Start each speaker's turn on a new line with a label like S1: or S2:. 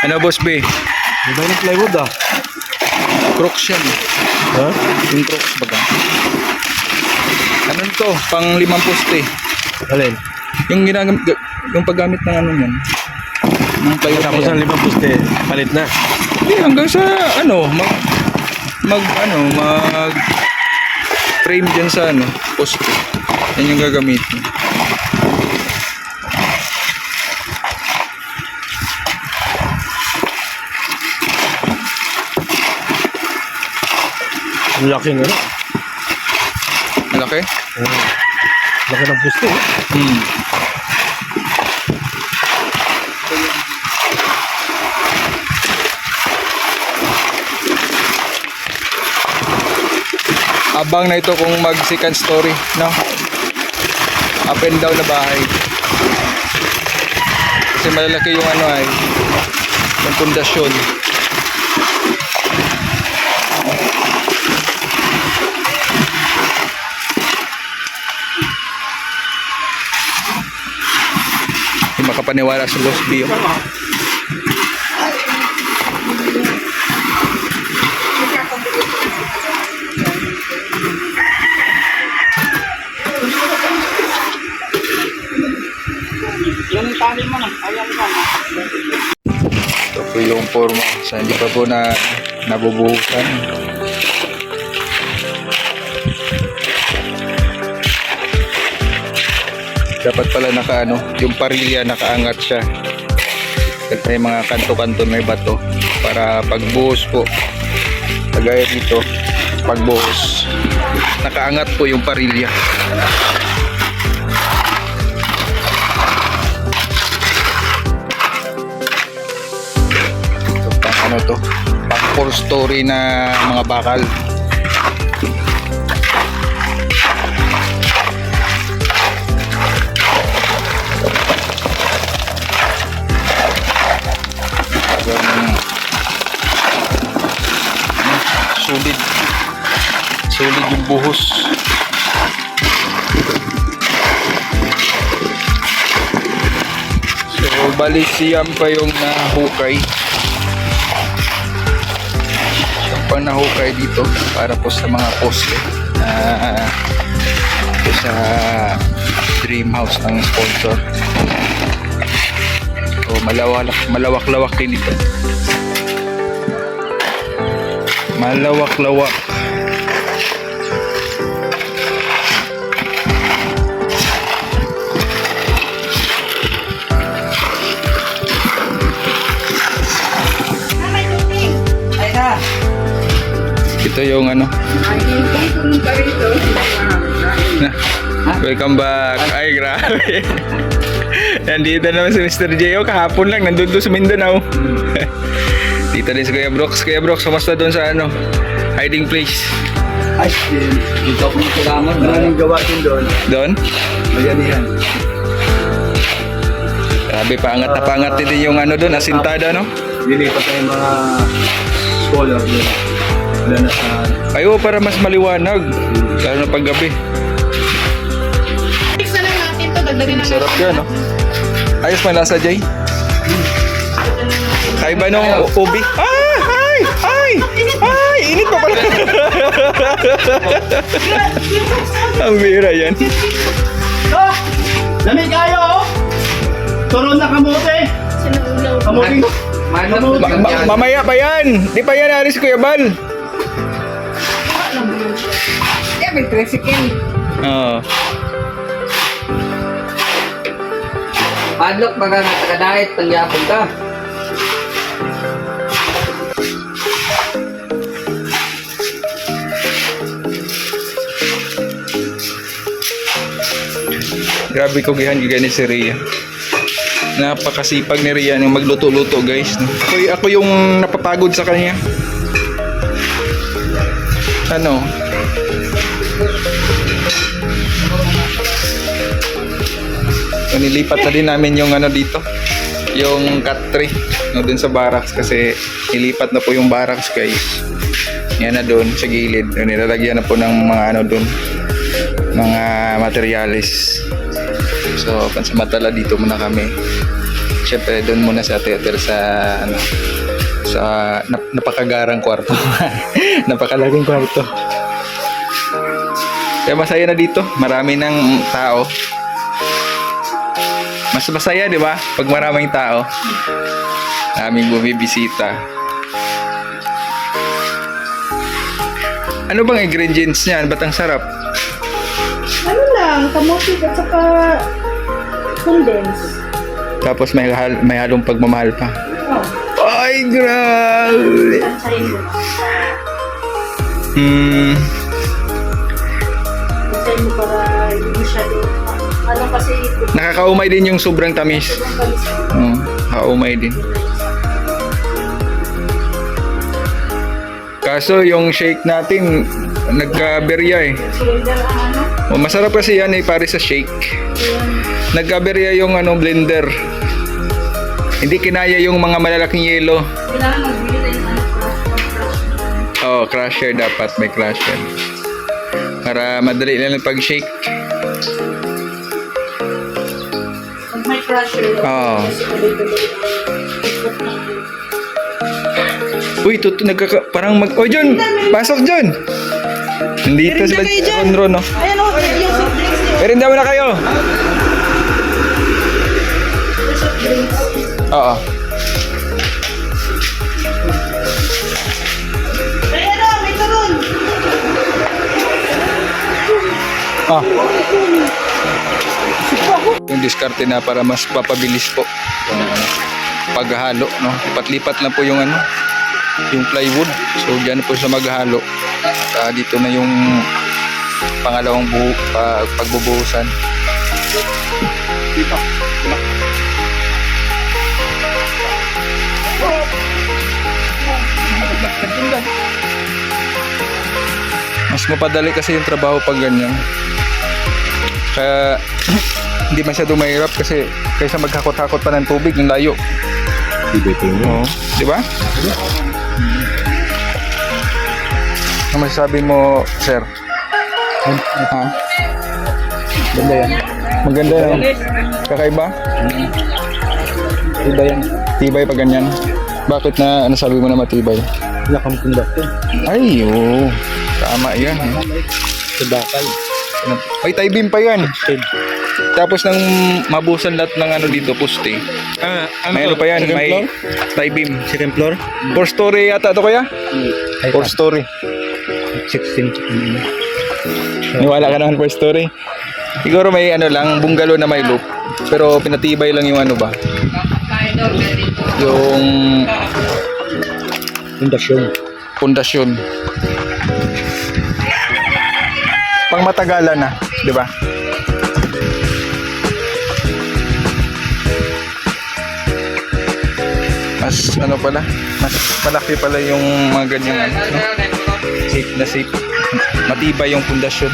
S1: Ano boss B?
S2: Iba yung plywood ah.
S1: Crooks yan.
S2: Ha?
S1: Yung crooks baga. Ano to? Pang 5 poste.
S2: Alin?
S1: Yung ginagamit, yung paggamit ng ano yan. Ng plywood
S2: Tapos
S1: na
S2: ang
S1: yan.
S2: 5 poste, palit na.
S1: Hindi, hanggang sa ano, mag frame dyan sa ano, poste. Yan yung gagamitin.
S2: Ang laki ng ano.
S1: Malaki?
S2: Laki ng poste eh.
S1: Hmm. Abang na ito kung mag second story, no? Up and down na bahay. Kasi malalaki yung ano ay yung pundasyon. Hindi makapaniwala sa Boss B.
S3: Yung tali mo na, ayan ka na.
S1: Ito po yung forma. Sa hindi pa po na nabubuhusan. Dapat pala naka ano, yung parilya nakaangat siya. Kasi may mga kanto-kanto may bato para pagbuhos po. Kagaya dito, pagbuhos. Nakaangat po yung parilya. Ito pang ano to? Pang 4 story na mga bakal. Solid yung buhos. So bali siyam pa yung nahukay. Siyam pa nahukay dito para po sa mga poste sa dream house ng sponsor. So malawak-lawak din ito. Malawak-lawak. Ito yung ano. Welcome back. Ay, grabe. Nandito naman si Mr. J.O. Kahapon lang, nandun doon sa Mindanao. Dito din si Kuya Brooks. Kuya Brooks, kumusta doon sa ano? Hiding place?
S3: Ay, dito ako nagkagamon. Maraming gawa din doon.
S1: Doon?
S3: Maganihan.
S1: Grabe, paangat na paangat din yung ano doon, asintada, no?
S3: Lilipat na yung mga scholar doon. Wala na sa...
S1: Ayo, para mas maliwanag. Lalo na paggabi.
S4: Mix na lang natin to, dagdagan na
S1: Sarap yan, no? Ayos may lasa, Jay? Kaiba nung ubi. Ah! Ay! Ay! Ay! Init pa pala. Ang bira yan.
S3: Oh! Lamig kayo, oh! Turon na kamote! Kamote!
S1: Mamaya pa yan. Di pa yan alis Kuya Bal.
S4: Yeah, may tricycle.
S1: Oo.
S5: Padlock baga nga taga-diet, pangyapon ka.
S1: Grabe ko gihan ni si Rhea. Napakasipag ni Rhea ng magluto-luto, guys. Ako yung napapagod sa kanya. Ano? Nilipat na din namin yung ano dito. Yung cut tree no, dun sa barracks kasi nilipat na po yung barracks, guys. Yan na dun sa gilid. Nilalagyan na po ng mga ano dun, mga materialis. So pansamantala dito muna kami. Siyempre, doon muna sa theater sa ano, sa napakagarang kwarto. Napakalaking kwarto. Kaya masaya na dito. Marami ng tao. Mas masaya, di ba? Pag maraming tao. Aming bumibisita. Ano bang ingredients niyan? Ba't ang sarap?
S4: Ano lang, kamote at saka condense.
S1: Tapos may halong pagmamahal pa.
S4: Oh,
S1: Ay, grabe!
S4: tansahin mo. Tansahin mo para hindi masyado. Ano kasi,
S1: Nakakaumay din yung sobrang tamis. Kaumay din. Kaso yung shake natin, nagkaberya eh.
S4: cylinder ang ano.
S1: Masarap kasi yan eh, pare sa shake. Nagkaberya yung blender. Hindi kinaya yung mga malalaking yelo.
S4: Kailangan magbili tayo ng ano, crush.
S1: Crusher dapat, may crusher. Para madali lang pag-shake.
S4: Pag may crusher,
S1: Oo.
S4: kasi tuloy-tuloy ang
S1: Uy, parang Oh, John! Pasok, John! Nandito sila Ron, no?
S4: Ayan o, yung soft drinks niyo.
S1: Pero hindi na kayo! Oo.
S4: Ayan o, may turon.
S1: Yung diskarte na para mas papabilis po yung paghalo, no? Lipat-lipat lang po yung yung plywood. So diyan po sa maghalo. Dito na yung pangalawang pagbubuhusan. Mas mapadali kasi yung trabaho pag ganyan. Kaya hindi masyado mahirap kasi kaysa maghakot-hakot pa ng tubig ng layo. Oo, di ba? Ano masasabi mo, sir? Ha? Maganda yan. Maganda yan. Kakaiba? Tibay yan. Tibay pag ganyan. Bakit na, ano sabi mo na matibay?
S2: Nakampundakto.
S1: Ay, oo. Tama yan.
S2: Sa bakal.
S1: May tie beam pa yan. Tapos nang mabusan lahat ng dito, poste. May ano pa yan,
S2: Second
S1: may
S2: floor?
S1: tie beam.
S2: Second floor?
S1: 4 story yata ito kaya? 4 story.
S2: 16.
S1: Niwala ka naman 4 story. Siguro may lang, bungalow na may loop. Pero pinatibay lang yung yung pundasyon. Pang matagalan na, di ba? Mas mas malaki pala yung mga ganyang no? Safe na safe. Matibay yung pundasyon.